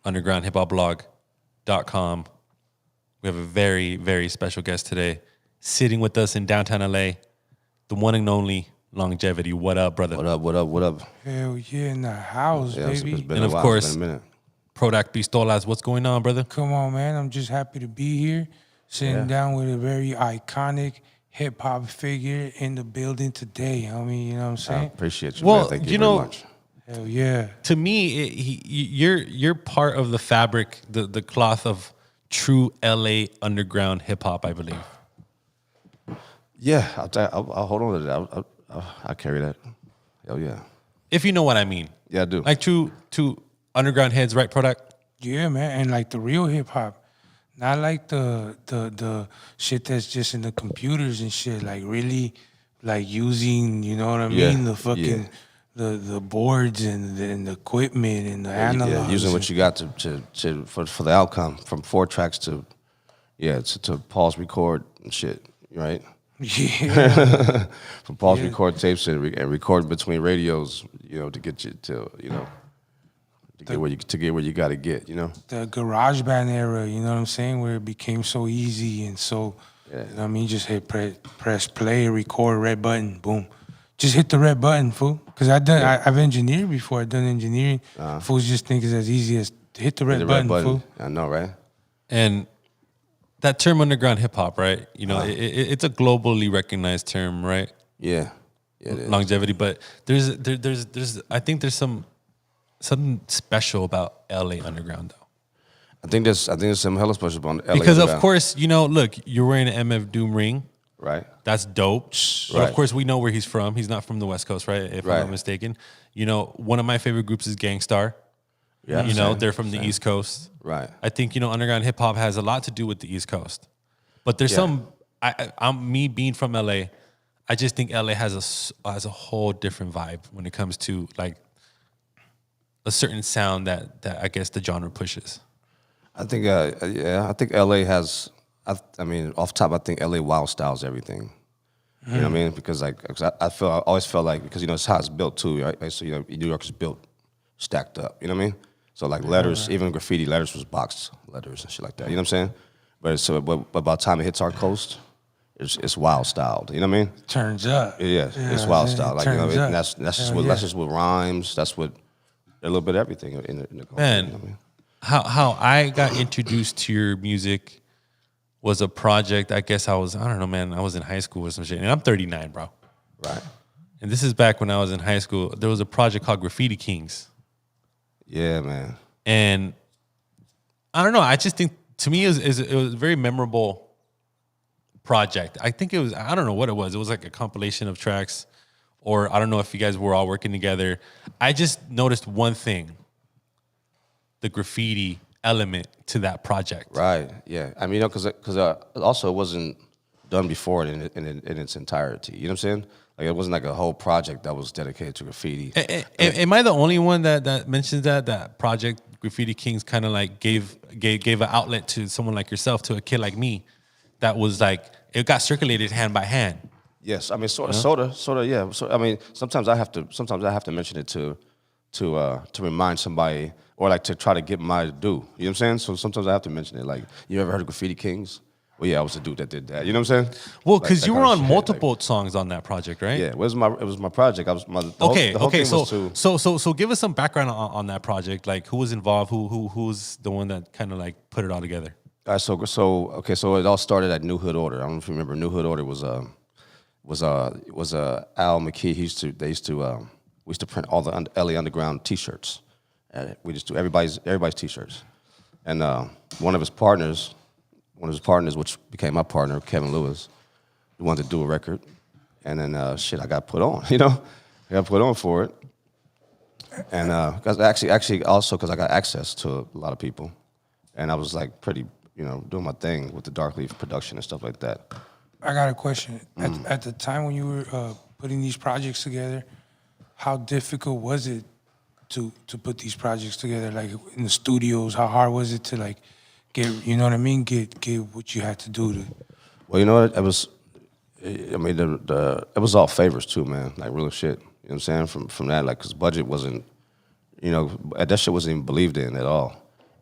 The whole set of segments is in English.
undergroundhiphopblog.com. We have a very, very special guest today sitting with us in downtown LA, the one and only Longevity. What up, brother? What up, what up, what up? Hell yeah, in the house, baby. It's been And a of while. course, It's been a minute. Prodak Pistolas. What's going on, brother? Come on, man. I'm just happy to be here, sitting down with a very iconic hip-hop figure in the building today. I mean, you know what I'm I saying? appreciate you, Well, man. Thank you you very know, much. Hell yeah. To me, you're part of the fabric, the cloth of true LA underground hip hop, I believe. Yeah, I'll hold on to that. I'll carry that. Hell yeah. If you know what I mean. Yeah, I do. Like true underground heads, right, Product? Yeah, man. And like the real hip-hop. Not like the shit that's just in the computers and shit. Like really, like using, you know what I Yeah, mean? The fucking, the boards and the equipment and the analogs. Yeah, using what you got for the outcome, from 4 tracks to pause, record and shit, right? Yeah. From pause, record tapes and record between radios, to get you to, to get where you got to get, The garage band era, you know what I'm saying, where it became so easy and so, you know what I mean, just hit press play, record, red button, boom. Just hit the red button, fool. Because I've engineered before. I've done engineering. Fools just think it's as easy as hit the red button, fool. I know, right? And that term underground hip hop, right? It's a globally recognized term, right? Yeah. It is. Longevity, but there's I think there's something special about LA underground though. I think there's some hella special about LA Because of underground. course, look, you're wearing an MF Doom ring. Right. That's dope. But Right. of course, we know where he's from. He's not from the West Coast, right? If I'm not mistaken. One of my favorite groups is Gangstar. Yeah. They're from the East Coast. Right. I think, underground hip hop has a lot to do with the East Coast. But there's I'm me being from LA, I just think LA has a whole different vibe when it comes to like a certain sound that I guess the genre pushes. I think I think LA has I mean, off top, I think LA wild styles everything. You know what I mean? Because I always felt like, because it's how it's built too, right? So New York is built stacked up. You know what I mean? So like letters, even graffiti letters was boxed letters and shit like that. You know what I'm saying? But by the time it hits our coast, it's wild styled. You know what I mean? Turns up. Yeah, it's wild style. Like that's just with rhymes. That's what a little bit of everything in the Man, you know what I mean? how I got introduced to your music was a project. I guess I don't know, man. I was in high school or some shit. And I'm 39, bro. Right. And this is back when I was in high school. There was a project called Graffiti Kings. Yeah, man. And I don't know. I just think, to me, it was a very memorable project. I think it was, I don't know what it was. It was like a compilation of tracks, or I don't know if you guys were all working together. I just noticed one thing, the graffiti element to that project. Right. Yeah. I mean, because also it wasn't done before in its entirety. You know what I'm saying? Like it wasn't like a whole project that was dedicated to graffiti. Am I the only one that mentions that project Graffiti Kings kind of like gave an outlet to someone like yourself, to a kid like me, that was like, it got circulated hand by hand? Yes. I mean, sort of. Yeah. So I mean, sometimes I have to mention it to remind somebody, or like to try to get my due. You know what I'm saying? So sometimes I have to mention it. Like, you ever heard of Graffiti Kings? Well, yeah, I was the dude that did that. You know what I'm saying? Well, because you were on shit, multiple songs on that project, right? Yeah, it was my project. I was the whole Okay. thing was So give us some background on that project. Like, who was involved? Who's the one that kind of like put it all together? So it all started at New Hood Order. I don't know if you remember. New Hood Order was Al McKee. We used to print all the LA Underground T-shirts. We just do everybody's T-shirts. And one of his partners, which became my partner, Kevin Lewis, he wanted to do a record. And then I got put on. I got put on for it. And because actually also because I got access to a lot of people, and I was like pretty, doing my thing with the Dark Leaf production and stuff like that. I got a question. At the time when you were putting these projects together, how difficult was it to put these projects together? Like in the studios, how hard was it to like get, you know what I mean? Get what you had to do to. Well, you know what? It was. I mean, it was all favors too, man. Like real shit. You know what I'm saying? From that, like, cause budget wasn't, that shit wasn't even believed in at all.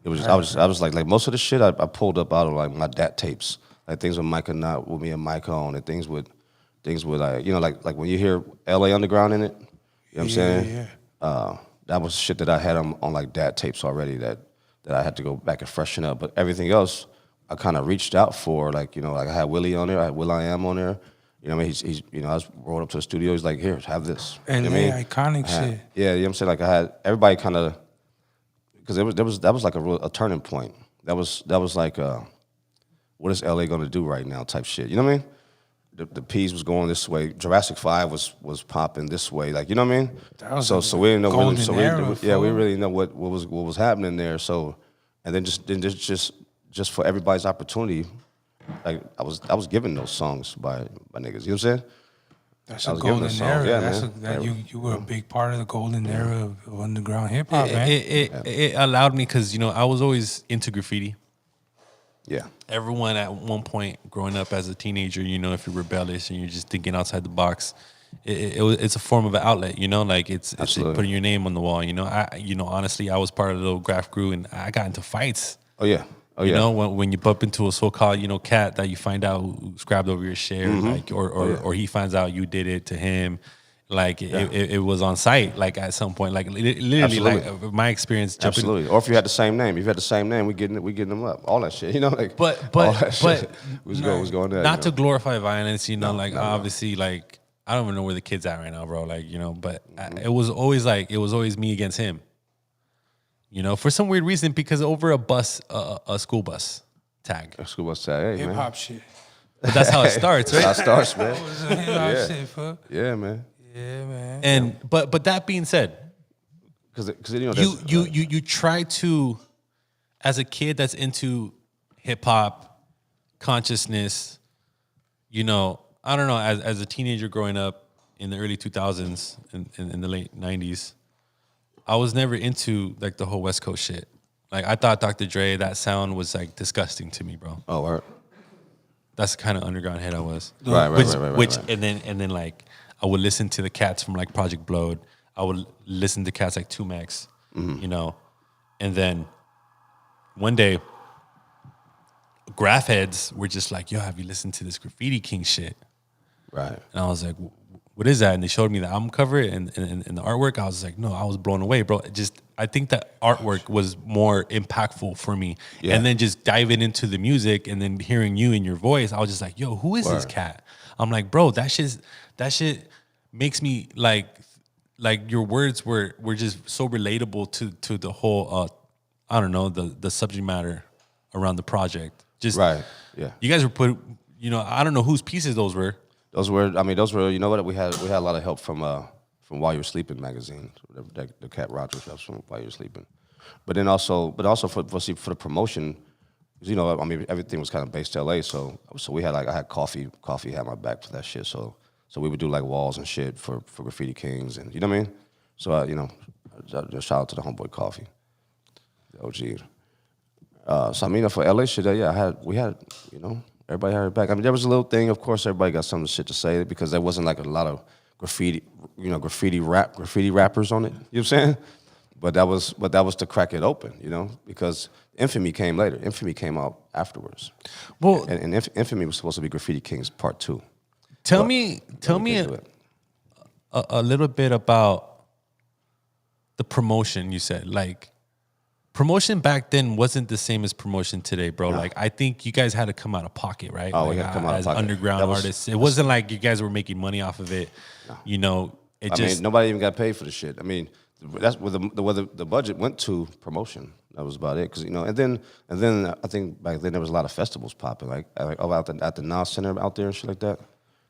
It was I was like most of the shit I pulled up out of like my DAT tapes, like things with Micah not with me and Micah on, and things with like like when you hear L.A. Underground in it, you know what I'm saying? Yeah. That was shit that I had on like DAT tapes already that I had to go back and freshen up. But everything else, I kind of reached out for, like like I had Willie on there, I had Will I Am on there. You know what I mean? He's I was rolled up to the studio. He's like, here, have this. And you know what I mean? iconic shit. Yeah, you know what I'm saying? Like I had everybody kind of, because that was like a turning point. That was like what is LA gonna do right now type shit. You know what I mean? The P's was going this way. Jurassic 5 was popping this way. Like, you know what I mean? So we didn't know golden really, era, we really know what was happening there. So and then just for everybody's opportunity, like I was given those songs by niggas. You know what I'm saying? That's a golden era. Yeah, You were a big part of the golden era of underground hip hop, man. It allowed me because I was always into graffiti. Yeah. Everyone at one point growing up as a teenager, if you're rebellious and you're just thinking outside the box, it's a form of an outlet, like it's putting your name on the wall. Honestly, I was part of the little graph crew and I got into fights. Oh yeah. When you bump into a so-called, cat that you find out who grabbed over your share, like, or he finds out you did it to him, like it was on site, like at some point, like literally, Absolutely. like my experience. Absolutely. Or if you had the same name, we getting them up, all that shit, like. But all that shit was going there. Not to glorify violence, obviously, like I don't even know where the kid's at right now, bro. Like, but it was always me against him. For some weird reason, because over a school bus tag. A school bus tag, hey, Hip man. hop shit. But that's how it starts, right? That's how it starts, man. That was hip hop shit, fuck. Yeah, man. Yeah, man. And but that being said, Because you try to, as a kid that's into hip hop consciousness, I don't know, as a teenager growing up in the early 2000s and in the late 90s, I was never into like the whole West Coast shit. Like I thought Dr. Dre, that sound was like disgusting to me, bro. Oh, right. That's the kind of underground head I was. Right. And then like I would listen to the cats from like Project Blowed. I would listen to cats like 2Max, and then one day, graph heads were just like, "Yo, have you listened to this Graffiti King shit?" Right. And I was like, "What is that?" And they showed me the album cover and the artwork. I was like, "No," I was blown away, bro. I think that artwork was more impactful for me. Yeah. And then just diving into the music and then hearing you in your voice, I was just like, "Yo, who is this cat?" I'm like, "Bro, that shit makes me like your words were just so relatable to the whole I don't know, the subject matter around the project." Just right. Yeah. You guys were I don't know whose pieces those were. Those were you know what, we had a lot of help from While You Were Sleeping magazine, the Cat Rogers reps from While You Were Sleeping. But also for the promotion, everything was kind of based to LA, so we had I had coffee had my back for that shit, so we would do like walls and shit for Graffiti Kings, and you know what I mean? So just shout out to the homeboy Coffee, the OG. So for LA shit, we had everybody had it back. There was a little thing, of course, everybody got some shit to say because there wasn't like a lot of graffiti rappers on it. You know what I'm saying? But that was to crack it open, because Infamy came later. Infamy came out afterwards. Well, and Infamy was supposed to be Graffiti Kings Part 2. Tell me a little bit about the promotion. You said like promotion back then wasn't the same as promotion today, bro. No. Like I think you guys had to come out of pocket, right? Oh, like, we had to come out of pocket. As underground artists. It wasn't like you guys were making money off of it. No. Nobody even got paid for the shit. That's where the budget went to promotion. That was about it, because and then I think back then there was a lot of festivals popping, like at the Nas Center out there and shit like that.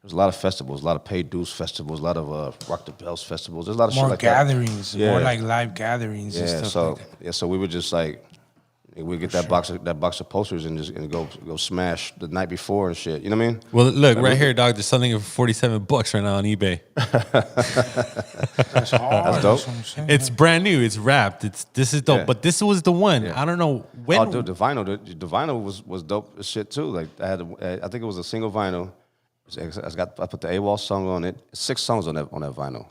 There's a lot of festivals, a lot of paid dues festivals, a lot of Rock the Bells festivals. There's a lot of more shit like gatherings, that. more like live gatherings and stuff like that. So we would just like we get that box of posters and go smash the night before and shit. You know what I mean? Well, look right here, dog. There's something for $47 right now on eBay. That's hard. That's dope. It's brand new. It's wrapped. This is dope. Yeah. But this was the one. Yeah. I don't know when. Oh, dude, the vinyl was dope as shit too. Like I think it was a single vinyl. I put the AWOL song on it. 6 songs on that vinyl.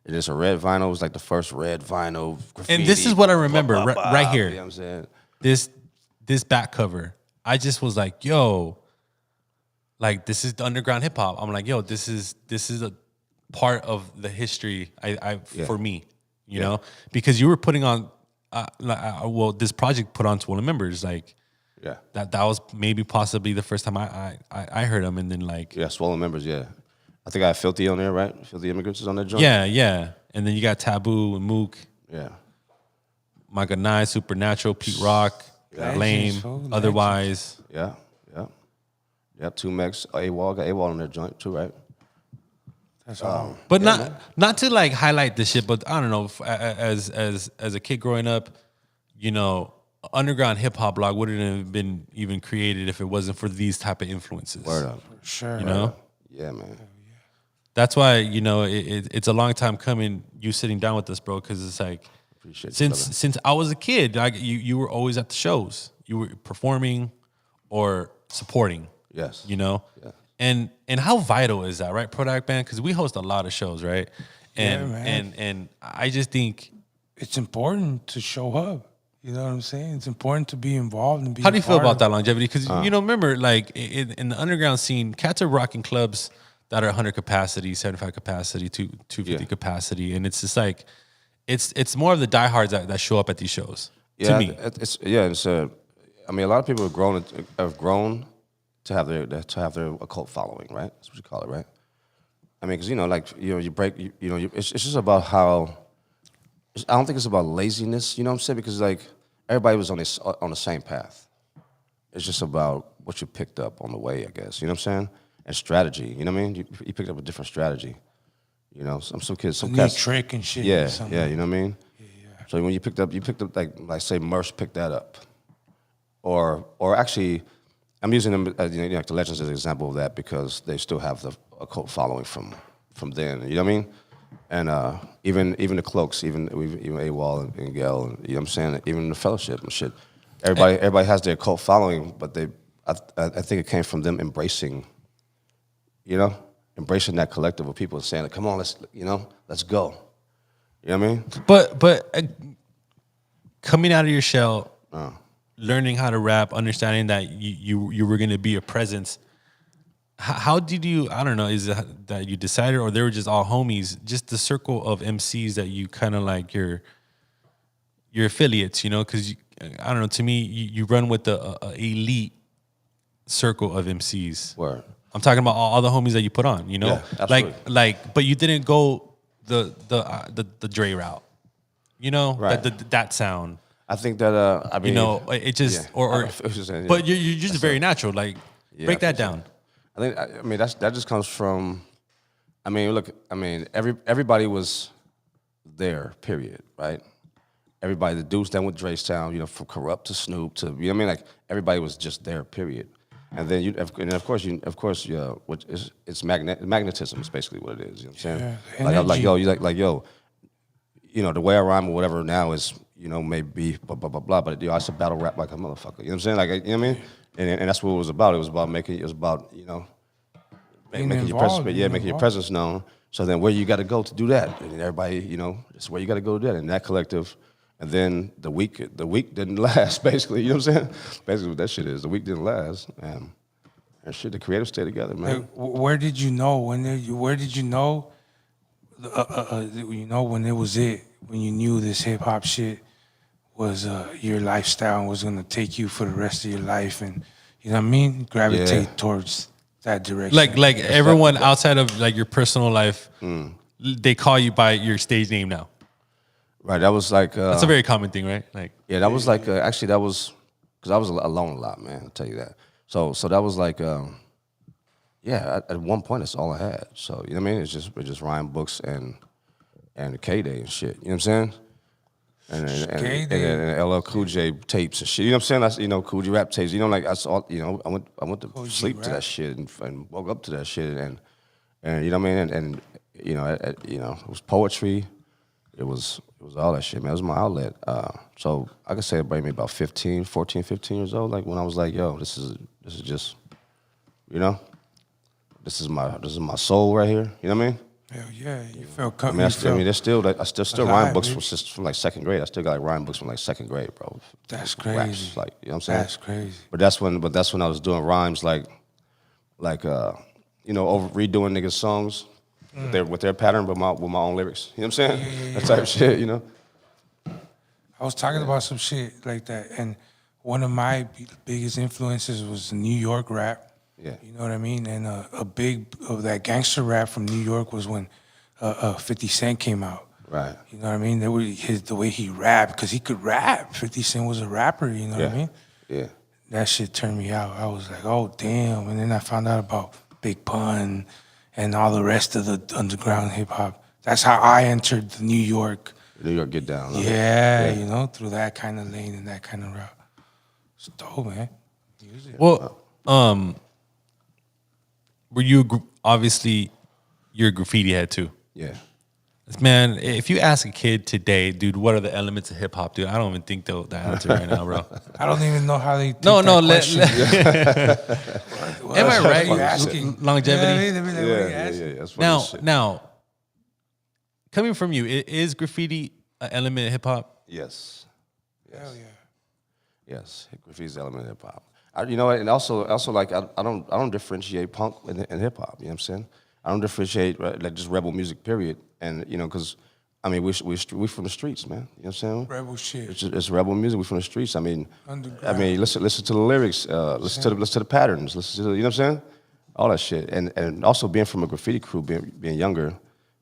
It is a red vinyl. It was like the first red vinyl. Graffiti, and this is what I remember right here. You know what I'm saying? this back cover, I just was like, yo, like this is the underground hip hop. I'm like, yo, this is a part of the history. For me, you know, because you were putting on, this project put on Swollen Members, like. Yeah. That was maybe possibly the first time I heard him, and then like Swollen Members, yeah. I think I have Filthy on there, right? Filthy Immigrants is on that joint. yeah, and then you got Taboo and Mook, Yeah. Micah Nye, Supernatural, Pete Rock, Legends, Lame, fool, Otherwise. Yeah. Two Mex, AWOL, got AWOL on that joint too, right? That's all. But not to like highlight this shit, but I don't know, as a kid growing up, you know, underground hip hop blog wouldn't have been even created if it wasn't for these type of influences. Word up. For sure. You know? Yeah, man. That's why, you know, it's a long time coming, you sitting down with us, bro, because it's like, Appreciate you, since I was a kid, like you were always at the shows. You were performing or supporting. Yes. You know? Yeah. And how vital is that, right, Prodak Band? Because we host a lot of shows, right? And man. and I just think, It's important to show up. You know what I'm saying? It's important to be involved and be. how do you feel a part about of that longevity? Because you know, remember, like in the underground scene, cats are rocking clubs that are 100 capacity, 75 capacity, 250 capacity, and it's just like it's more of the diehards that show up at these shows. Yeah, to me, I mean, a lot of people have grown to have their occult following, right? That's what you call it, right? I mean, because it's just about how. I don't think it's about laziness, you know what I'm saying? Because like everybody was on the same path. It's just about what you picked up on the way, I guess. You know what I'm saying? And strategy. You know what I mean? You picked up a different strategy. You know, some kids, some Neat cats. trick and shit. Yeah, or something. yeah. You know what I mean? Yeah. So when you picked up like say Merce picked that up, or actually, I'm using them like the Legends as an example of that because they still have the occult following from then. You know what I mean? And even the Cloaks, even AWOL and Gel, and, you know what I'm saying? Even the Fellowship and shit. Everybody has their cult following, but I think it came from them embracing that collective of people saying, like, come on, let's go. You know what I mean? but coming out of your shell, learning how to rap, understanding that you were going to be a presence. How did you, I don't know, is it that you decided or they were just all homies, just the circle of MCs that you kind of like your affiliates, you know? Because, I don't know, to me, you run with the elite circle of MCs. Word. I'm talking about all the homies that you put on, you know? Yeah, absolutely. Like, but you didn't go the Dre route, you know? Right. That sound. I think that, I mean. You know, it just, but you're just very natural. Like, break that down. I mean, that just comes from, I mean, look, I mean, everybody was there, period, right? Everybody, the dudes that went Dre's Town, you know, from Corrupt to Snoop to, you know what I mean? Like, everybody was just there, period. And then it's magnetism is basically what it is, you know what I'm saying? Yeah, You know, the way I rhyme or whatever now is, you know, maybe blah, blah, blah, blah, but I used to battle rap like a motherfucker, you know what I'm saying? Like, you know what I mean? And that's what it was about. It was about, you know, making your presence known. So then where you got to go to do that? And everybody, you know, it's where you got to go to do that. And that collective, and then the week didn't last, basically, you know what I'm saying? Basically what that shit is. The week didn't last. And shit, the creatives stay together, man. Like, where did you know where did you know, when it was when you knew this hip hop shit was your lifestyle and was gonna take you for the rest of your life, and you know what I mean, gravitate towards that direction. Like everyone outside of like your personal life, they call you by your stage name now. Right, that was like That's a very common thing, right? Like, yeah, that was like actually that was because I was alone a lot, man. I'll tell you that. So that was like at one point that's all I had. So you know what I mean? It's just rhyme books and K-Day and shit. You know what I'm saying? And LL Cool J tapes and shit. You know what I'm saying? That's, you know, Cool J rap tapes. You know, like I saw. You know, I went to sleep to that shit and woke up to that shit and you know what I mean? And you know, it was poetry. It was all that shit, man. It was my outlet. So I could say it brought me about 14, 15 years old. Like when I was like, yo, this is just, you know, this is my soul right here. You know what I mean? Hell yeah, you felt I comfortable. mean, there's still like, I still alive, rhyme books baby. from like second grade. I still got like rhyme books from like second grade, bro. That's Raps, crazy. like, you know what I'm saying? That's crazy. But that's when I was doing rhymes like you know, over redoing niggas' songs with their pattern, but with my own lyrics. You know what I'm saying? That type of shit, you know. I was talking about some shit like that, and one of my biggest influences was New York rap. Yeah. You know what I mean? And a big of that gangster rap from New York was when 50 Cent came out. Right. You know what I mean? The way he rapped, because he could rap. 50 Cent was a rapper, you know what I mean? Yeah. That shit turned me out. I was like, oh, damn. And then I found out about Big Pun and all the rest of the underground hip hop. That's how I entered the New York. New York get down. Huh? Yeah, you know, through that kind of lane and that kind of route. It's dope, man. Well, were you obviously you're a graffiti head too? Yeah. Man, if you ask a kid today, dude, what are the elements of hip hop, dude? I don't even think they'll the answer right now, bro. I don't even know how they take No, that no. question. Am I What right? are you asking? Longevity. You know what I mean? What are you asking? That's funny as shit. Now, coming from you, is graffiti an element of hip hop? Yes. Hell yeah. Yes. Graffiti's an element of hip hop. You know what? And also like I don't differentiate punk and hip hop. You know what I'm saying? I don't differentiate like just rebel music. Period. And you know, because I mean, we from the streets, man. You know what I'm saying? Rebel shit. It's rebel music. We from the streets. I mean, Underground. listen to the lyrics. Listen to the patterns. Listen to you know what I'm saying? All that shit. And also being from a graffiti crew, being younger.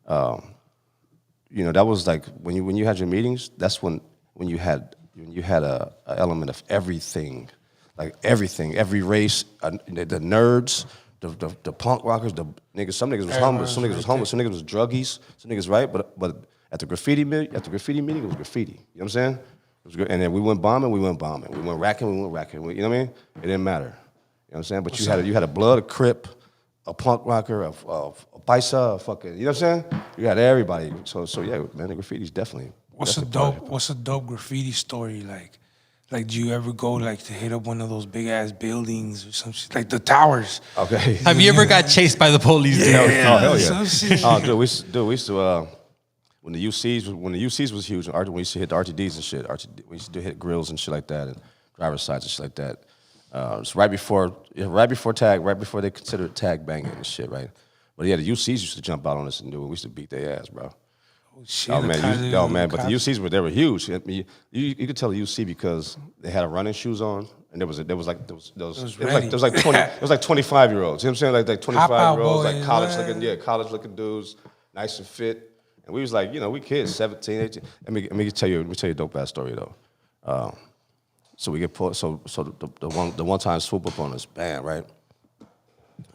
You know, that was like when you had your meetings. That's when you had a element of everything, like everything, every race, the nerds, the punk rockers, the niggas. Some niggas was homeless, some niggas was homeless, some niggas was druggies, some niggas right. But at the graffiti meeting, it was graffiti. You know what I'm saying? It was good. And then we went bombing. We went racking. You know what I mean? It didn't matter. You know what I'm saying? But you had a blood, a crip, a punk rocker, a paisa, a fucking, you know what I'm saying? You had everybody. So yeah, man, the graffiti's definitely. What's a dope graffiti story like? Like, do you ever go like to hit up one of those big ass buildings or some shit, like the towers? Okay. Have you ever got chased by the police? dude? Oh hell yeah. Some shit. Oh dude, we used to when the UCs was huge, we used to hit the RTDs and shit. We used to hit grills and shit like that, and driver's sides and shit like that. It's right before they considered tag banging and shit, right? But yeah, the UCs used to jump out on us and do it. We used to beat their ass, bro. Shit, Oh man, but the UCs they were huge. I mean, you could tell the UC because they had running shoes on, and it was like 25-year-olds. You know what I'm saying? Like 25-year-olds, like boys, college looking dudes, nice and fit. And we was like, you know, we kids, 17, 18. Let me tell you a dope ass story though. So we get pulled. So the one time swoop up on us, bam, right?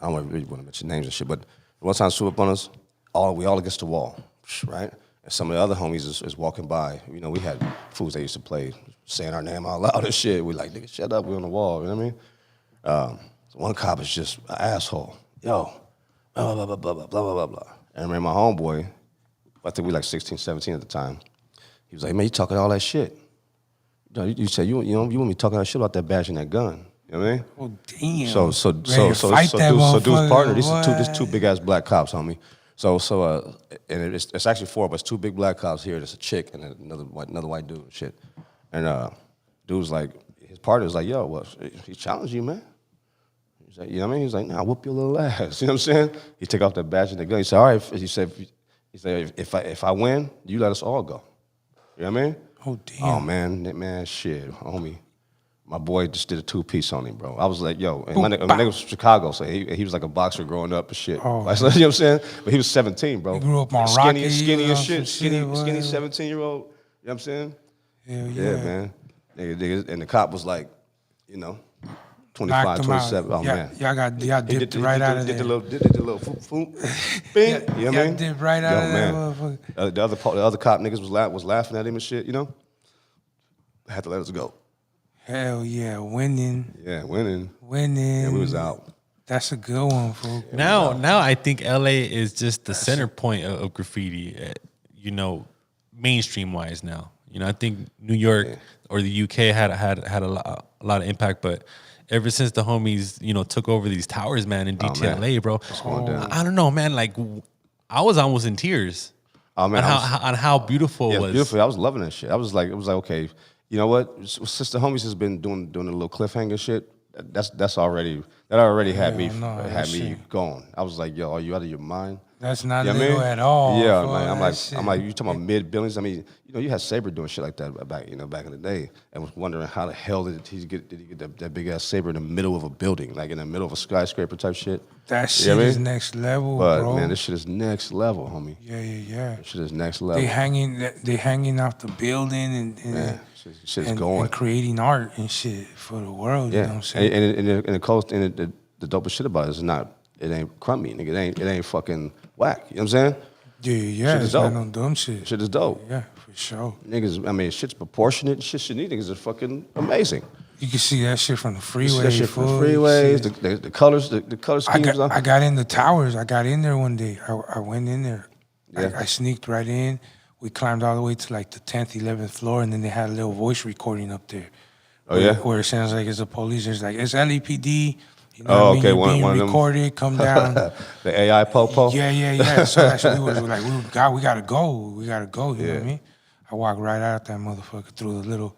I don't really want to mention names and shit, but the one time swoop up on us, we all against the wall, right? And some of the other homies is walking by. You know, we had fools that used to play, saying our name out loud and shit. We like, nigga, shut up, we on the wall, you know what I mean? So one cop is just an asshole. Yo, blah, blah, blah, blah, blah, blah, blah, blah. And I remember my homeboy, I think we like 16, 17 at the time. He was like, man, you talking all that shit. You said you want me talking that shit about that badge and that gun. You know what I mean? Oh damn. So dude's partner, these two big ass black cops, homie. And it's actually four of us, two big black cops here. There's a chick and another white dude and shit. And dude's like, his partner's like, yo, what? He challenged you, man. He's like, you know what I mean? He's like, nah, whoop your little ass. You know what I'm saying? He took off that badge and the gun. He said, all right. He said, if I win, you let us all go. You know what I mean? Oh damn. Oh man, shit, homie. My boy just did a 2-piece on him, bro. I was like, yo, and my nigga was from Chicago, so he was like a boxer growing up and shit. Oh, like, you know what I'm saying? But he was 17, bro. He grew up on skinny, Rocky, skinny and some shit. Skinny whatever. 17-year-old. You know what I'm saying? Hell Yeah, yeah. man. Nigga, and the cop was like, you know, Knocked 25, him 27. out. Oh man. Y'all dipped right out of there. Did the little foop foop. Bing. You know what I Y'all mean? dipped right out of there, motherfucker. The other cop niggas was laughing at him and shit, you know? Had to let us go. Hell yeah, winning. Yeah, winning. And we was out. That's a good one, folks. Now I think LA is just the center point of graffiti, you know, mainstream wise now. You know, I think New York or the UK had a lot of impact, but ever since the homies, you know, took over these towers, man, in DTLA, bro. going down. I don't know, man, like I was almost in tears Man, on how beautiful yeah, it it's was. beautiful. I was loving that shit. I was like, it was like, okay, you know what? Since the homies has been doing a little cliffhanger shit, that already had me going. I was like, yo, are you out of your mind? That's not You know what I little mean? at all. Yeah, fool. man. That shit. I'm like, you talking about mid billions? I mean, you know, you had Saber doing shit like that back in the day, and was wondering how the hell did he get that big ass Saber in the middle of a building, like in the middle of a skyscraper type shit? That You shit know what I is mean? next level, But bro. man, this shit is next level, homie. Yeah. This shit is next level. They hanging off the building Man, shit's going. and creating art and shit for the world. You know what I'm saying? And the dopest shit about it is it ain't crummy, nigga. It ain't fucking whack. You know what I'm saying? Yeah. Shit is It's not dope. no dumb shit. Shit is dope. Yeah, for sure. Niggas, I mean, shit's proportionate. Shit, these niggas are fucking amazing. You can see that shit from the freeway. You see that shit from the fool. freeways, Shit. the colors, the color schemes. I got in the towers. I got in there one day. I went in there. Yeah. I sneaked right in. We climbed all the way to like the 10th, 11th floor, and then they had a little voice recording up there. Oh, yeah? Where it sounds like it's the police. It's like, it's LEPD. You know Oh, what I mean? okay, You're one being of them. recorded. Come down. The AI popo. Yeah. So that's what we was like, we gotta go. We gotta go. You know what I Yeah. mean? I walked right out that motherfucker through the little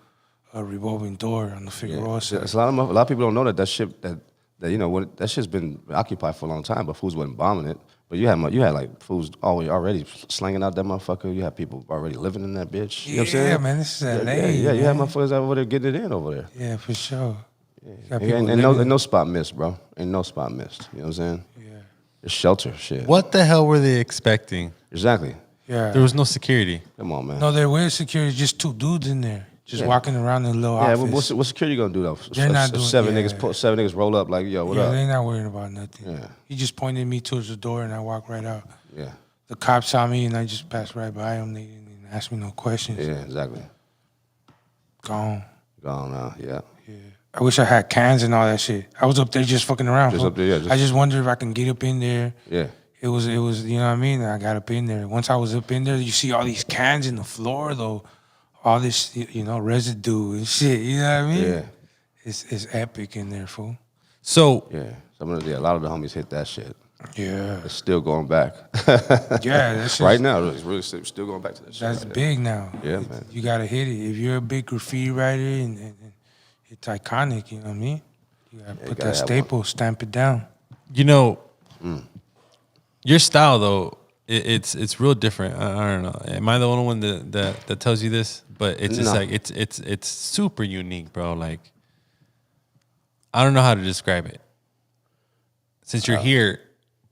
revolving door on the Figueroa side. It's a lot of people don't know that shit that you know what that shit's been occupied for a long time, but fools wasn't bombing it. But you had like fools already slanging out that motherfucker. You had people already living in that bitch. You know what I'm saying? Yeah, man, this is LA. Yeah, you had man. motherfuckers over there getting it in over there. Yeah, for sure. Ain't no spot missed, bro. Ain't no spot missed. You know what I'm saying? Yeah. It's shelter shit. What the hell were they expecting? Exactly. Yeah. There was no security. Come on, man. No, there was security, just two dudes in there, just Yeah. walking around in a little Yeah, office. what's security gonna do though? They're not If doing- seven yeah. niggas roll up like, yo, what yeah, up? they're not worrying about nothing. Yeah. He just pointed me towards the door, and I walked right out. Yeah, The cops saw me, and I just passed right by them. They didn't even ask me no questions. yeah, exactly. Gone. Gone now, yeah. Yeah. I wish I had cans and all that shit. I was up there just fucking around. Just fool. up there, yeah, I just wondered if I can get up in there. Yeah. It was, you know what I mean? I got up in there. Once I was up in there, you see all these cans in the floor, though. All this, you know, residue and shit. You know what I mean? Yeah. It's epic in there, fool. So Yeah. A lot of the homies hit that shit. Yeah. It's still going back. Yeah, that's just, right now, it's really still going back to that shit. That's right big now. Yeah, man. You gotta hit it. If you're a big graffiti writer and it's iconic, you know what I mean? You gotta put gotta that have staple, stamp it down. you know, your style though, it's real different. I don't know. Am I the only one that tells you this? But it's just No. like it's super unique, bro. Like I don't know how to describe it. Since you're here,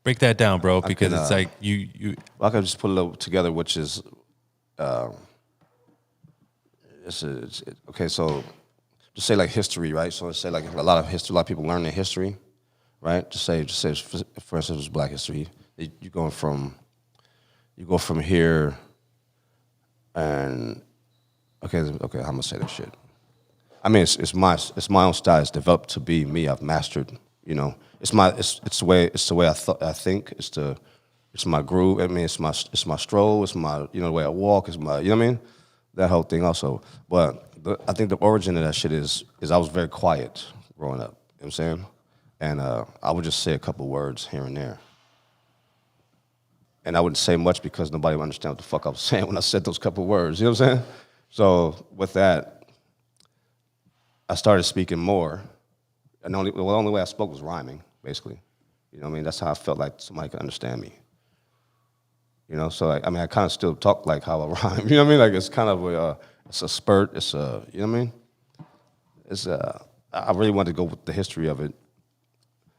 break that down, bro, because can, it's like you Well, I can just put a little together, which is, okay. So, just say like history, right? So, let's say like a lot of people learn their history, right? Just say, for instance, Black history. You go from here, and okay. How am I gonna say that shit? I mean, it's my own style. It's developed to be me. I've mastered. You know, it's the way I think. It's my groove. I mean, it's my stroll. It's my the way I walk. It's my you know what I mean. That whole thing also. But I think the origin of that shit is I was very quiet growing up. You know what I'm saying? And I would just say a couple words here and there. And I wouldn't say much because nobody would understand what the fuck I was saying when I said those couple words. You know what I'm saying? So with that, I started speaking more. And the only way I spoke was rhyming, basically. You know what I mean? That's how I felt like somebody could understand me. You know, so I kind of still talk like how I rhyme. You know what I mean? Like it's kind of it's a spurt. It's a, you know what I mean? It's I really wanted to go with the history of it.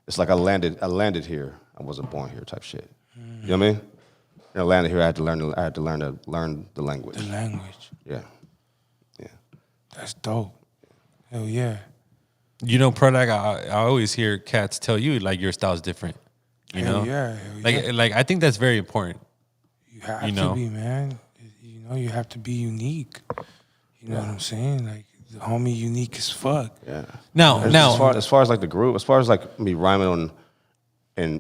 It's like I landed here. I wasn't born here, type shit. You know what I mean? And I landed here. I had to learn the language. The language. Yeah, yeah. That's dope. Hell yeah. Prodak, I always hear cats tell you like your style's different. You Hell know? yeah. Hell yeah. Like I think that's very important. You have you know. to be, man. You know, you have to be unique. You know what I'm saying? Like the homie unique as fuck. Yeah. Now, As far as like the groove, as far as like me rhyming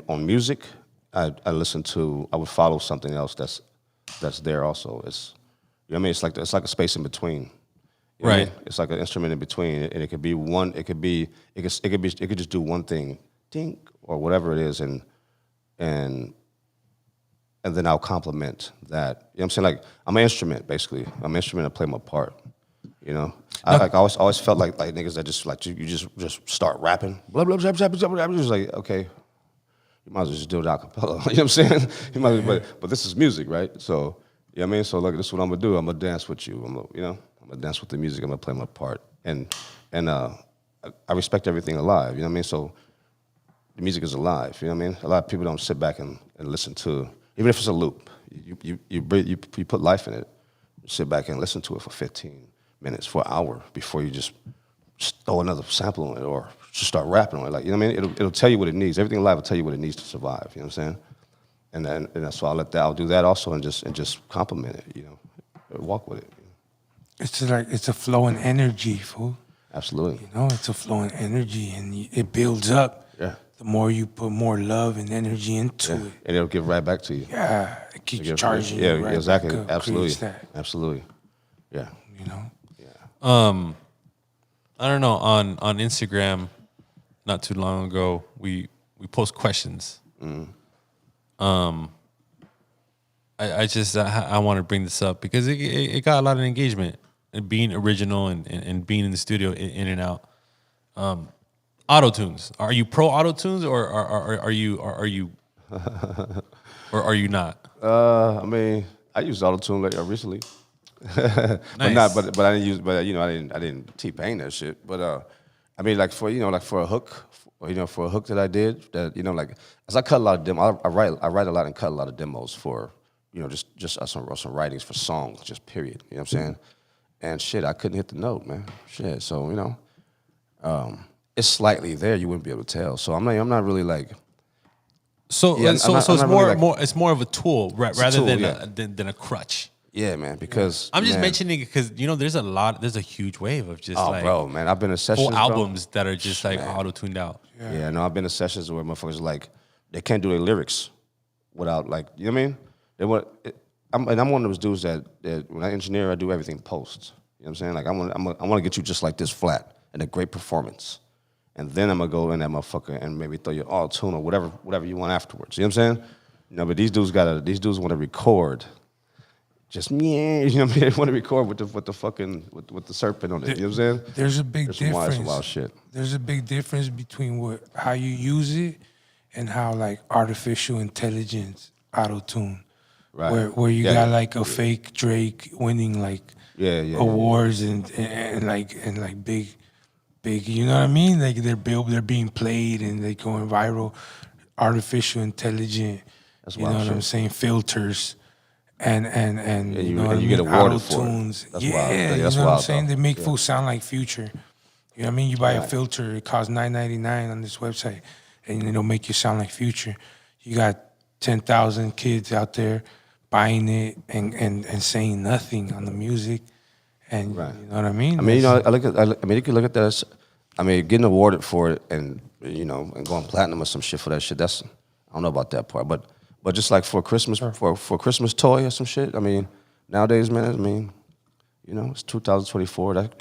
on music, I would follow something else that's there also. It's you know what I mean? It's like a space in between. You know what I Right. mean? It's like an instrument in between, and it could be one. It could just do one thing, ding, or whatever it is, and and then I'll complement that. You know what I'm saying? Like I'm an instrument, basically. I'm an instrument. I play my part. You know, I always felt like niggas that just like you just start rapping, blah blah blah blah blah blah. I'm just like, okay, you might as well just do it a cappella. You know what I'm saying? You might as well, but this is music, right? So you know what I mean? So look, this is what I'm gonna do. I'm gonna dance with you. I'm gonna dance with the music. I'm gonna play my part, and I respect everything alive. You know what I mean? So the music is alive. You know what I mean? A lot of people don't sit back and listen to, even if it's a loop. You put life in it. Sit back and listen to it for 15 minutes, for an hour before you just throw another sample on it or just start rapping on it. Like, you know what I mean? It'll tell you what it needs. Everything alive will tell you what it needs to survive. You know what I'm saying? And that's why I'll do that also and just compliment it. You know, walk with it. It's like it's a flowing energy, fool. Absolutely. You know, it's a flowing energy, and it builds up. Yeah. The more you put more love and energy into it, and it'll give right back to you. yeah, it keeps charging. Yeah, you right exactly. back up, Absolutely. creates that, Absolutely. Yeah. you know. I don't know, on Instagram, not too long ago, we post questions. I want to bring this up because it got a lot of engagement and being original and being in the studio in and out. Auto tunes. Are you pro auto tunes or are you or are you not? I mean, I used auto-tune recently. Nice. but I didn't use, but you know, I didn't T-Pain that shit. But I mean, like for a hook, for a hook that I did, that like as I cut a lot of demos, I write a lot and cut a lot of demos for just some writings for songs, just period. You know what I'm saying? And shit, I couldn't hit the note, man. Shit, so it's slightly there. You wouldn't be able to tell. So I'm not really like. So Yeah, so I'm so it's not more really like- it's more of a tool rather tool, than yeah. than a crutch. Yeah, man, because I'm just man, mentioning it because there's a huge wave of just Oh, like bro, man, I've been in sessions, full bro. albums that are just like auto tuned out. Yeah, no, I've been in sessions where motherfuckers like they can't do their lyrics without like you know what I mean. They want. I'm one of those dudes that when I engineer, I do everything post. You know what I'm saying? Like I want to get you just like this flat and a great performance, and then I'm gonna go in that motherfucker and maybe throw you all tune or whatever you want afterwards. You know what I'm saying? But these dudes want to record. Just yeah, you know what I mean? They want to record with the serpent on it. You know what I'm saying? There's a big difference. Some wild shit. There's a big difference between how you use it and how like artificial intelligence auto tune, Right. where you got like a fake Drake winning like awards and big, you know what I mean? Like they're being played and they going viral. Artificial intelligent, That's you know wild what I'm shit. saying? Filters. And you know what I you get mean? awarded for it. Auto-tunes. That's yeah, wild. you That's know what I'm wild, saying? though. They make fools sound like Future. You know what I mean? You buy a filter, it costs $9.99 on this website, and it'll make you sound like Future. You got 10,000 kids out there buying it and saying nothing on the music, and Right. you know what I mean? I mean, you can look at that as, getting awarded for it and and going platinum or some shit for that shit. That's I don't know about that part, but just like for Christmas for a Christmas toy or some shit. I mean, nowadays, man. It's 2024. That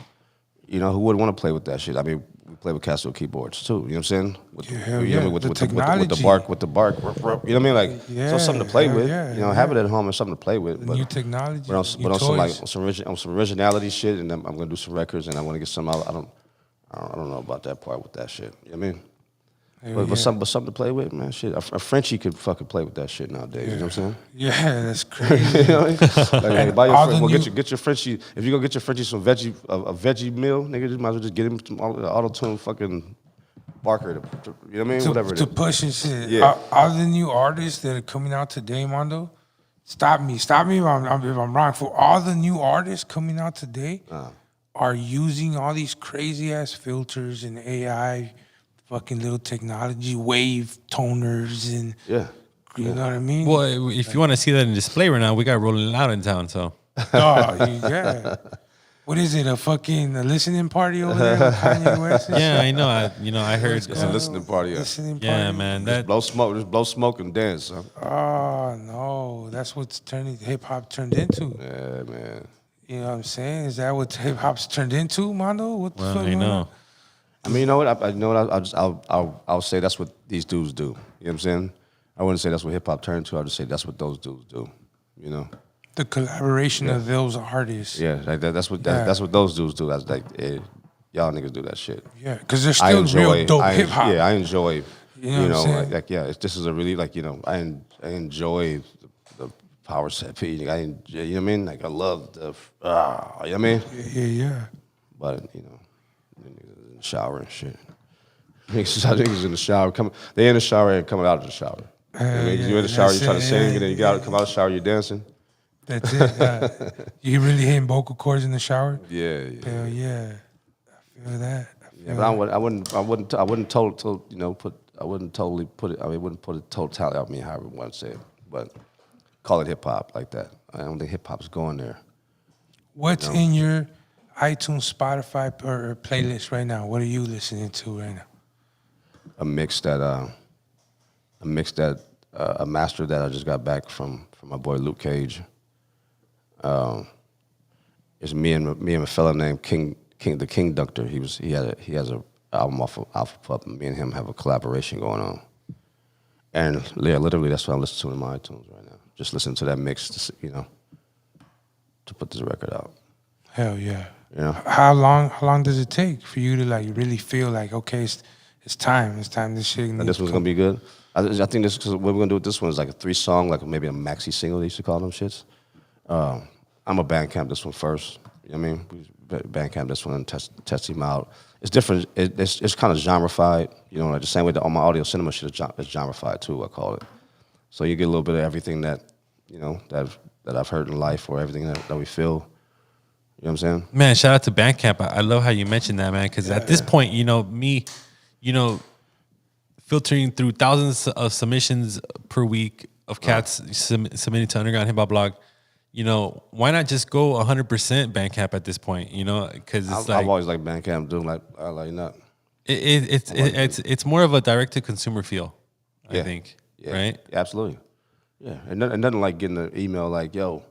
who wouldn't want to play with that shit? I mean, we play with Casio keyboards too. You know what I'm saying? With the technology. with the bark. You know what I mean? Like, so it's something to play with. Have it at home and something to play with. But new technology, But new on toys. some originality shit, and I'm gonna do some records, and I want to get some out. I don't know about that part with that shit. You know what I mean? But something to play with, man. Shit, a Frenchie could fucking play with that shit nowadays. You know what I'm saying? Yeah, that's crazy. You know what I mean? Like, hey, buy your All friend, the well, new- get your Frenchie. If you go get your Frenchie some a veggie meal, nigga, just might as well just get him some auto tune fucking Barker. You know what I mean? Whatever it to is. push and shit. Yeah. All the new artists that are coming out today, Mondo, stop me if I'm wrong. For all the new artists coming out today are using all these crazy ass filters and AI, fucking little technology, wave toners, and you know what I mean? Well, if you want to see that in display right now, we got Rolling Loud in town. So Yeah. What is it? A listening party over there with Kanye West? And yeah, shit? I know. I heard. It's a listening party. Listening party. Yeah, man. Just blow smoke and dance. Huh? Oh no, that's what's hip hop turned into. Yeah, man. You know what I'm saying? Is that what hip hop's turned into, Mondo? What the fuck? I going know. on? I mean, you know what? I'll say that's what these dudes do. You know what I'm saying? I wouldn't say that's what hip hop turned to. I'd just say that's what those dudes do. You know. The collaboration of those artists. Yeah, like that's what those dudes do. That's like y'all niggas do that shit. Yeah, because they're still real dope hip hop. Yeah, I enjoy. You know what I'm saying? like this is a really like I enjoy the power set piece. You know what I mean? Like I love the you know what I mean? Yeah. But niggas in the shower and shit. Niggas in the shower they in the shower and coming out of the shower. You know what I mean? You're in the shower, you try to sing, and then you come out of the shower, you're dancing. That's it. You really hitting vocal cords in the shower? Yeah. Hell yeah. I feel that. Yeah, but I wouldn't totally put it. I mean, it wouldn't put it totality. I mean, however you want to say it, but call it hip hop like that. I don't think hip hop's going there. What's in your iTunes, Spotify, or playlist right now? What are you listening to right now? A master that I just got back from my boy Luke Cage. It's me and a fella named the King Doctor. He has a album off of Alpha Pup, and me and him have a collaboration going on. And literally that's what I'm listening to in my iTunes right now. Just listen to that mix, to put this record out. Hell yeah. You know? How long does it take for you to like really feel like, okay, it's time this shit. This one's gonna be good. I think this, because what we're gonna do with this one is like a 3-song, like maybe a maxi single they used to call them shits. I'm a Bandcamp this one first. You know what I mean? Bandcamp this one and test him out. It's different. It's kind of genrefied. You know, like the same way that all my audio cinema shit is genrefied too. I call it. So you get a little bit of everything that that I've heard in life, or everything that we feel. You know what I'm saying? Man, shout out to Bandcamp. I love how you mentioned that, man, because at this point, me, filtering through thousands of submissions per week of cats submitting to Underground Hip Hop Blog, why not just go 100% Bandcamp at this point? Because I've always liked Bandcamp, doing like I like that. It's more of a direct to consumer feel, I think. Yeah, right? Absolutely. Yeah, and nothing like getting an email like, "Yo."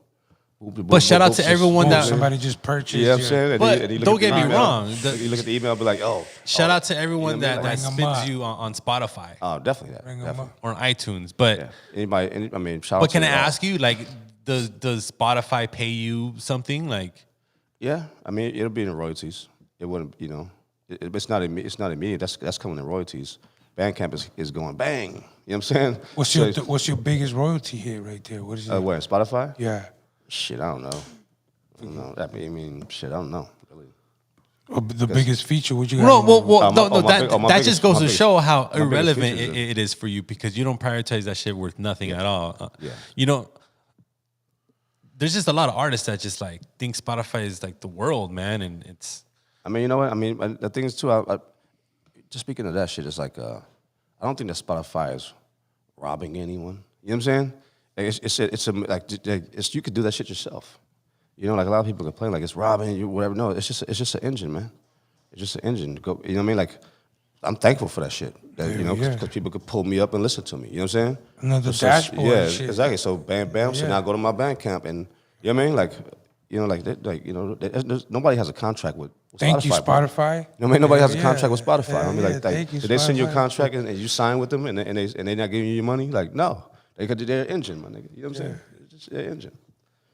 But shout out to everyone that somebody just purchased. You know what I'm saying? But don't get me wrong. You look at the email and be like, "Oh." Shout out to everyone that Bring 'em spins up. you on Spotify. Oh, definitely that. Bring 'em Definitely. up. Or on iTunes. But Yeah. Anybody? I mean, shout out. but can to I y'all. ask you, like, does Spotify pay you something? Like, Yeah, I mean, it'll be in royalties. It wouldn't, it's not immediate. That's coming in royalties. Bandcamp is going bang. You know what I'm saying? What's your biggest royalty hit right there? What is it? Where, Spotify? Yeah. Shit, I don't know. I don't know. Really. The biggest feature? What you got? no. My That just goes to biggest- show how my biggest irrelevant features it is for you, because you don't prioritize that shit worth nothing at all. Yeah. There's just a lot of artists that just like think Spotify is like the world, man, and it's. I mean, you know what? I mean, the thing is too. I just speaking of that shit, it's like I don't think that Spotify is robbing anyone. You know what I'm saying? Like you could do that shit yourself. Like a lot of people complain like it's robbing you, whatever. No, it's just an engine, man. It's just an engine. You know what I mean? Like I'm thankful for that shit. That, because people could pull me up and listen to me. You know what I'm saying? Another dashboard. Yeah, shit. exactly. So bam. So now I go to my Bandcamp and you know what I mean? Like nobody has a contract with Spotify. Thank you, Spotify. You know what I mean? Nobody has a Yeah, contract with Spotify. yeah, I mean, yeah, thank you, did they send you a Spotify. contract and you sign with them and they not giving you your money? Like, no. They could do their engine, my nigga. You know what I'm saying? It's just their engine.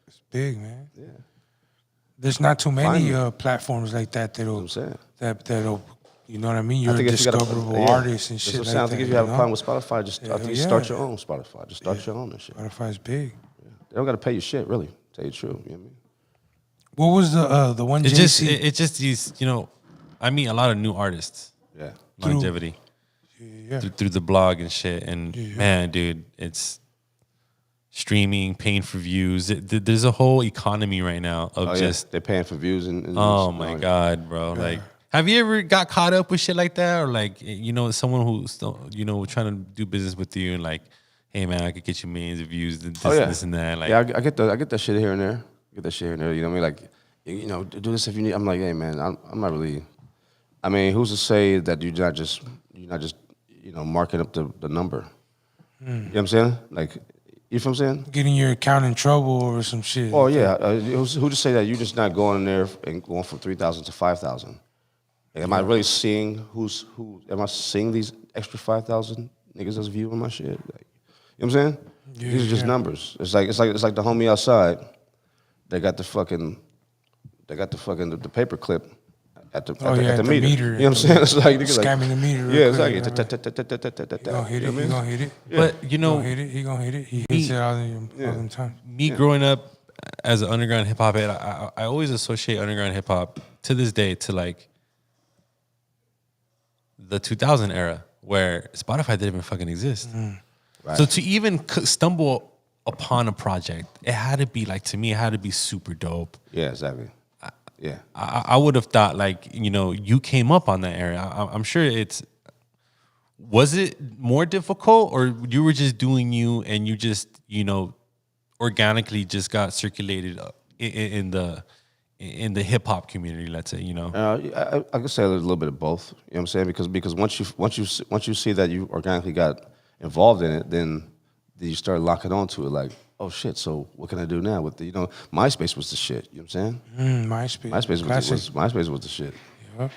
It's big, man. Yeah. There's not too many Finally. platforms like that You know what I'm saying? that'll, you know what I mean? You're I a think if you got discoverable artist and shit That's what I'm like saying. I that. think if you have a problem with Spotify, I think you Yeah. start your own Spotify. Just start your own and shit. Spotify's big. They don't got to pay you shit, really. Tell you the truth. You know what I mean? What was the one It's JC? just these. I meet a lot of new artists. Yeah. Longevity yeah. through the blog and shit, and man, dude, it's streaming, paying for views. There's a whole economy right now of just. they're paying for views and Oh my god, bro! Like, have you ever got caught up with shit like that, or like someone who's still, trying to do business with you and like, hey man, I could get you millions of views, this and that. Like, yeah, I get that shit here and there. Get that shit here and there. You know what I mean? Like, do this if you need. I'm like, hey man, I'm not really. I mean, who's to say that you're not just marking up the number? You know what I'm saying? Like, you know what I'm saying? Getting your account in trouble or some shit. Oh yeah. Who's to say that you're just not going in there and going from 3,000 to 5,000? Like, am I really seeing who? Am I seeing these extra 5,000 niggas that's viewing my shit? Like, You know what I'm saying? These are just numbers. It's like the homie outside. They got the paper clip at the meter. You know what I'm saying? It's like scamming the meter. Yeah, exactly. He gonna hit it. He gonna hit it. But you know, He gonna hit it. He hits it all the time. me growing up as an underground hip hop head, I always associate underground hip hop to this day to like the 2000 era where Spotify didn't even fucking exist. Right. So to even stumble upon a project, it had to be like, to me, it had to be super dope. Yeah, exactly. Yeah. I would have thought like, you know, you came up on that area. I'm sure was it more difficult or you were just doing you and you just, you know, organically just got circulated in the hip hop community, let's say, you know? I could say there's a little bit of both. You know what I'm saying? Because once you see that you organically got involved in it, then you start locking onto it. Like, oh shit! So what can I do now with the? You know, MySpace was the shit. You know what I'm saying? MySpace. MySpace was the shit. Yeah.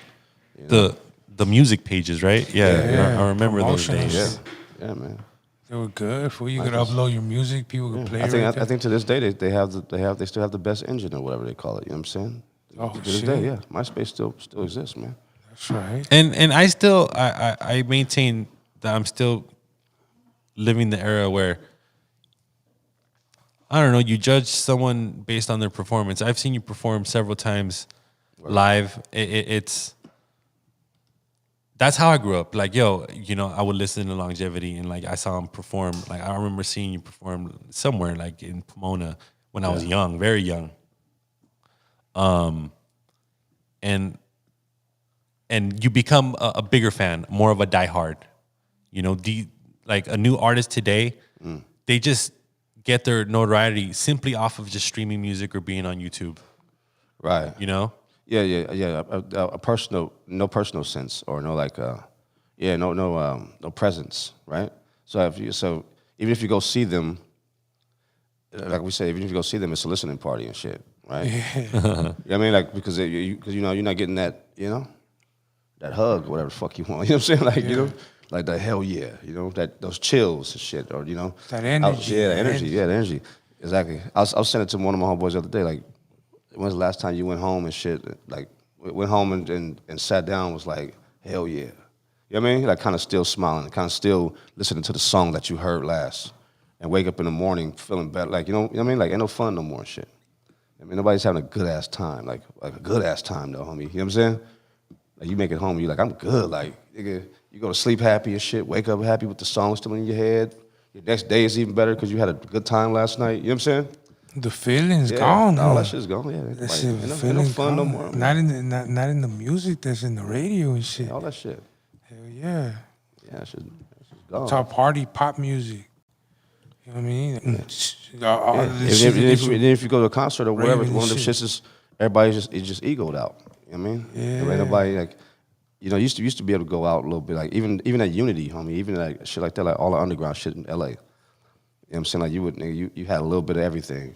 You know? The music pages, right? Yeah. I remember those Promotions. days. Yeah, man. They were good. For you could upload your music, people could play. I think to this day they still have the best engine or whatever they call it. You know what I'm saying? Oh, to this day, yeah. MySpace still exists, man. That's right. And I still I maintain that I'm still living the era where I don't know, you judge someone based on their performance. I've seen you perform several times live. That's how I grew up. Like, yo, you know, I would listen to Longevity and like I saw him perform. Like I remember seeing you perform somewhere like in Pomona when I was young, very young. And you become a bigger fan, more of a diehard. You know, like a new artist today, they just get their notoriety simply off of just streaming music or being on YouTube. Right. You know? Yeah. No personal sense or no like, no presence, right? So even if you go see them, like we say, even if you go see them, it's a listening party and shit, right? Yeah. You know what I mean? Like because you know you're not getting that, you know, that hug or whatever the fuck you want. You know what I'm saying? Like you know, like the hell yeah, you know, those chills and shit, or you know, that energy. The energy. Exactly. I was saying it to one of my homeboys the other day, like. When's the last time you went home and shit? Like, went home and sat down, was like, hell yeah. You know what I mean? Like, kind of still smiling, kind of still listening to the song that you heard last. And wake up in the morning feeling better. Like, you know what I mean? Like, ain't no fun no more and shit. I mean, nobody's having a good-ass time. Like a good-ass time, though, homie. You know what I'm saying? Like, you make it home, you're like, I'm good. Like, nigga, you go to sleep happy and shit, wake up happy with the song still in your head. Your next day is even better because you had a good time last night. You know what I'm saying? The feeling's gone. All that shit's gone. Yeah, that shit, ain't no fun no more. Not in the music that's in the radio and shit. Yeah, all that shit. Hell yeah. Yeah, that shit's gone. Top party pop music. You know what I mean? If you go to a concert or wherever, one of them shits is everybody's just egoed out. You know what I mean? Yeah. There ain't nobody like, you know, used to be able to go out a little bit, like even at Unity, homie, even like shit like that, like all the underground shit in LA. You know what I'm saying? Like you had a little bit of everything.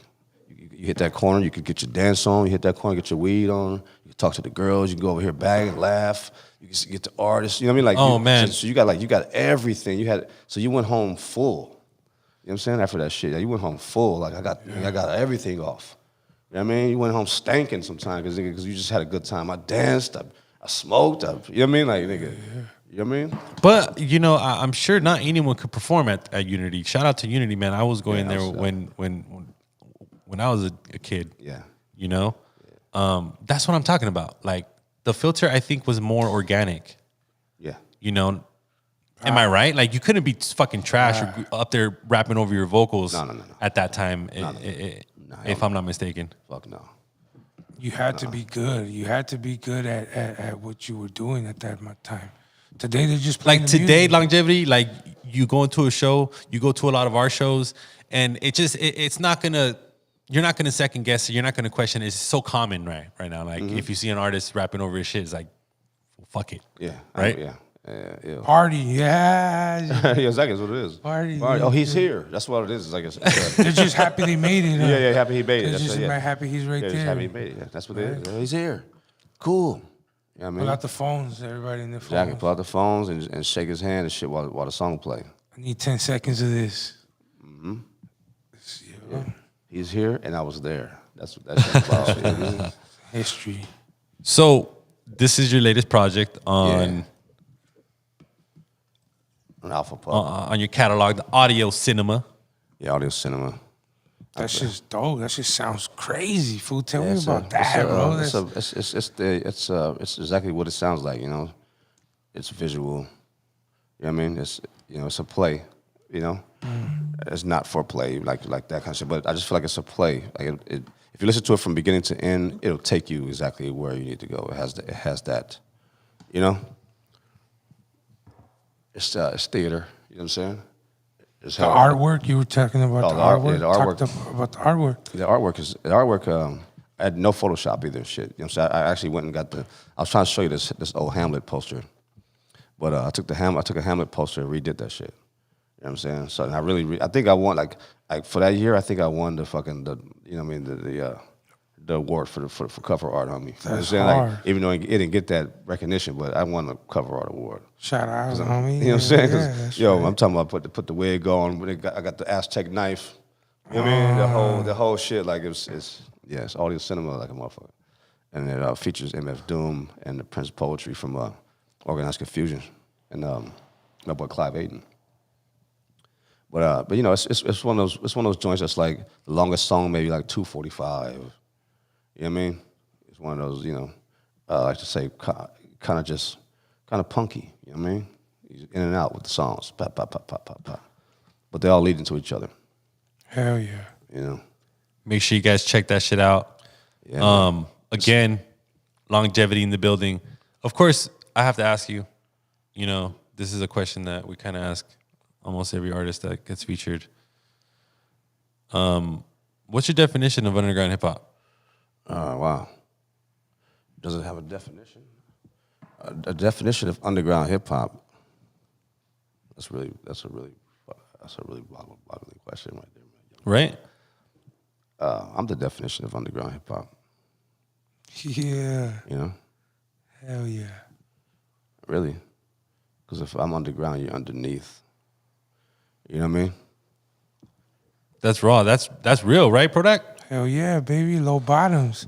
You hit that corner, you could get your dance on. You hit that corner, get your weed on. You can talk to the girls. You can go over here, bag and laugh. You can get the artists. You know what I mean? Like, oh man, so you got everything. So you went home full. You know what I'm saying? After that shit, you went home full. Like I got everything off. You know what I mean? You went home stanking sometimes because you just had a good time. I danced. I smoked. You know what I mean? Like nigga. You know what I mean? But, you know, I'm sure not anyone could perform at Unity. Shout out to Unity, man. I was going there when I was a kid. Yeah. You know? That's what I'm talking about. Like, the filter, I think, was more organic. Yeah. You know? Am I right? Like, you couldn't be fucking trash or up there rapping over your vocals at that time, if I'm not mistaken. Fuck no. You had to be good. You had to be good at what you were doing at that time. Today they're just playing like the today, music. Longevity, like you go into a show, you go to a lot of our shows, and it's not gonna, you're not gonna second guess it, you're not gonna question it. It's so common right now. Like if you see an artist rapping over his shit, it's like, well, fuck it. Yeah. Right? Yeah. Party, yeah. Yeah, exactly. That's what it is. Party. Oh, he's here. That's what it is. It's like They're just happy they made it. Huh? Yeah, happy he made it. They're That's just happy he's right just there. happy he made it. Yeah, that's what it is. Yeah, he's here. Cool. You know what I mean? Pull out the phones, everybody in their phones. Exactly. Pull out the phones and shake his hand and shit while the song play. I need 10 seconds of this. Yeah. He's here, and I was there. That's about. You know what I mean? History. So this is your latest project on An Alpha Pub. on your catalog, the audio cinema. Yeah, audio cinema. That's just dope. That just sounds crazy, fool. Tell me It's about that, bro. It's exactly what it sounds like. You know, it's visual. You know what I mean? It's a play. You know, it's not for play like that kind of shit. But I just feel like it's a play. Like if you listen to it from beginning to end, it'll take you exactly where you need to go. It has that. You know, it's theater. You know what I'm saying? It's The artwork you were talking about. Oh, the artwork. the artwork. Talked about the artwork. The artwork. I had no Photoshop either. Shit, you know what I'm saying? I actually went and got I was trying to show you this old Hamlet poster, but I took a Hamlet poster and redid that shit. You know what I'm saying? So and I think I won like for that year. I think I won the you know what I mean the award for cover art, homie. You know what I'm saying? hard. Like, even though it didn't get that recognition, but I won the cover art award. Shout out, homie. You know what I'm saying? 'Cause, that's yo, right. I'm talking about put the wig on. When I got the Aztec knife. You know what I mean? The whole shit, like it's audio cinema like a motherfucker. And it features MF Doom and the Prince Poetry from Organized Confusion and my boy Clive Aiden. But you know, it's one of those joints that's like the longest song maybe like 2:45. You know what I mean? It's one of those, you know, I like to say kind of punky. You know what I mean? He's in and out with the songs, pop, pop, pop, pop, pop, pop. But they all lead into each other. Hell yeah. You know. Make sure you guys check that shit out. Yeah, Again, longevity in the building. Of course, I have to ask you, you know, this is a question that we kind of ask almost every artist that gets featured. What's your definition of underground hip hop? Wow. Does it have a definition? A definition of underground hip hop. That's a really boggling question right there, man. Right? I'm the definition of underground hip hop. Yeah. You know, Hell yeah. really, because if I'm underground, you're underneath. You know what I mean? That's raw. That's real, right, Prodak? Hell yeah, baby. Low bottoms.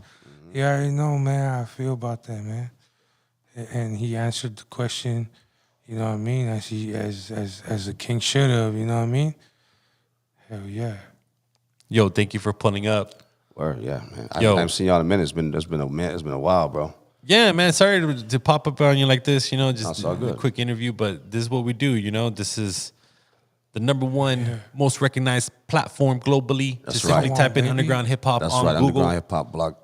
You already know, man, how I feel about that, man. And he answered the question, you know what I mean, as a king should have, you know what I mean? Hell yeah. Yo, thank you for pulling up. Or yeah, man. I Yo. haven't seen y'all in a minute. It's been a while, bro. Yeah, man. Sorry to pop up on you like this, you know, just That's all a good. quick interview, but this is what we do, you know. This is the number one most recognized platform globally. That's just right. simply Come on, type in baby. underground hip hop That's on right. Google. Underground hip hop blog.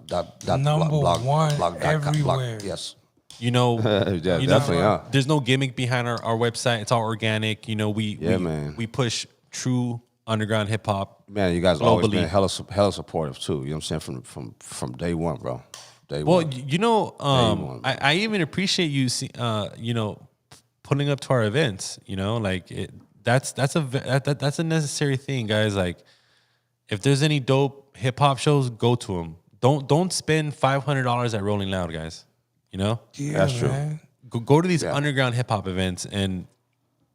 Number one blog, everywhere. yes. You know, Yeah, you know, definitely, yeah. there's no gimmick behind our website. It's all organic. You know, man. we push true underground hip hop. Man, you guys always Globally. been hella supportive too. You know what I'm saying? From day one, bro. Day Well, one. you know, one. I even appreciate you, you know, pulling up to our events. You know, like that's a necessary thing, guys. Like, if there's any dope hip hop shows, go to them. Don't spend $500 at Rolling Loud, guys. You know, Yeah, That's true. man. go to these underground hip hop events and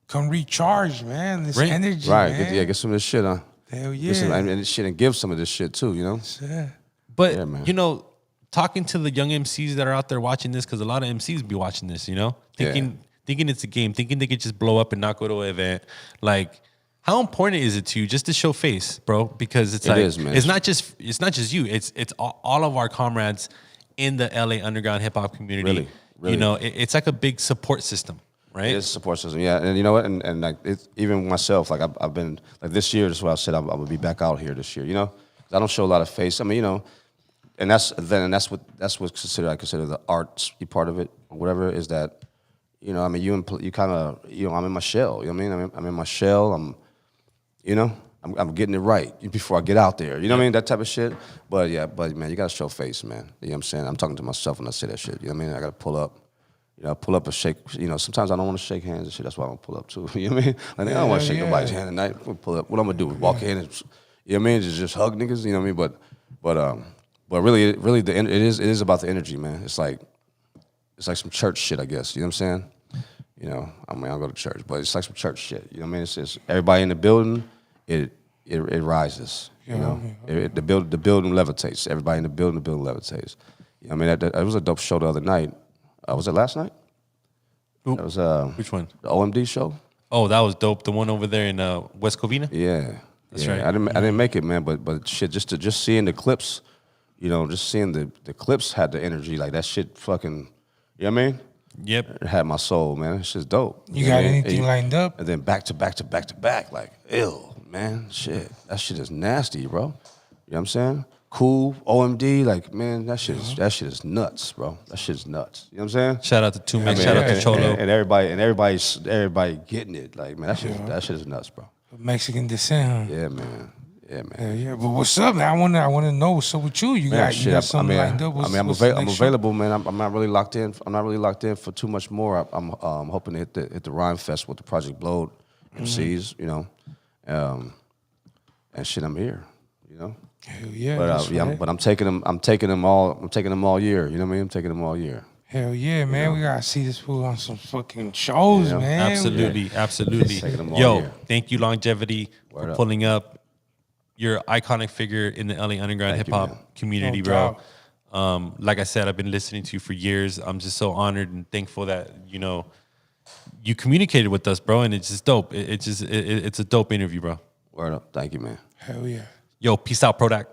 Come recharge, man. This Right. energy, Right. man. Get some of this shit, huh? Hell Get some, yeah. and this shit and give some of this shit too, you know? Yeah. But Yeah, man. you know, talking to the young MCs that are out there watching this, because a lot of MCs be watching this, you know, thinking it's a game, thinking they could just blow up and not go to an event. Like, how important is it to you just to show face, bro? Because it's like is, man. it's not just you. It's all of our comrades in the LA underground hip hop community. Really. You know, it's like a big support system, right? It is a support system, yeah. And you know what? And like it's even myself, like I've been like this year. That's why I said I'm gonna be back out here this year. You know, 'cause I don't show a lot of face. I mean, you know, and that's what's I consider the arts part of it or whatever is that. You know, I mean, you kind of, you know, I'm in my shell. You know what I mean? I'm in my shell. I'm getting it right before I get out there. You know what I mean? That type of shit. But man, you gotta show face, man. You know what I'm saying? I'm talking to myself when I say that shit. You know what I mean? I gotta pull up. You know, pull up and shake. You know, sometimes I don't want to shake hands and shit. That's why I don't pull up too. You know what I mean? Like, I don't want to shake nobody's hand tonight. I'm gonna pull up. What I'm gonna do? Walk in and, you know what I mean? Just hug niggas. You know what I mean? But really, it is about the energy, man. It's like some church shit, I guess. You know what I'm saying? You know, I mean, I don't go to church, but it's like some church shit. You know what I mean? It's just everybody in the building. it rises. You Yeah, know, yeah. the building levitates. Everybody in the building levitates. I mean, that was a dope show the other night. Was it last night? Who- That was Which one? the OMD show. Oh, that was dope. The one over there in West Covina. Yeah, That's yeah. right. I didn't make it, man. But shit, just seeing the clips, you know, just seeing the clips had the energy. Like that shit, fucking. You know what I mean? Yep. It had my soul, man. It's just dope. You know got what I mean? anything lined up? And then back to back to back to back, like, ill, man. Shit. That shit is nasty, bro. You know what I'm saying? Cool, OMD, like, man, that shit is nuts, bro. That shit is nuts. You know what I'm saying? Shout out to Two Man. I mean, Shout out to Cholo. and everybody getting it. Like, man, that shit is nuts, bro. Mexican descent, huh? Yeah, man. Yeah, man. Yeah. But what's up, man? I wanna know what's up with you. You Man, got something lined up? I'm What's the I'm next show? available, man. I'm not really locked in. I'm not really locked in for too much more. I'm hoping to hit the Rhyme Fest with the Project Blowed MCs, you know, and shit. I'm here, you know. Hell yeah. But that's right. but I'm taking them. I'm taking them all year. You know what I mean? I'm taking them all year. Hell yeah, man. We gotta see this fool on some fucking shows, Yeah. man. Absolutely, absolutely. Taking them all Yo, year. thank you, Longevity, Word for up. pulling up. You're an iconic figure in the LA underground Thank hip hop you, man. community, No bro. doubt. Like I said, I've been listening to you for years. I'm just so honored and thankful that you communicated with us, bro, and it's just dope. It's a dope interview, bro. Word up. Thank you, man. Hell yeah. Yo, peace out, Prodak.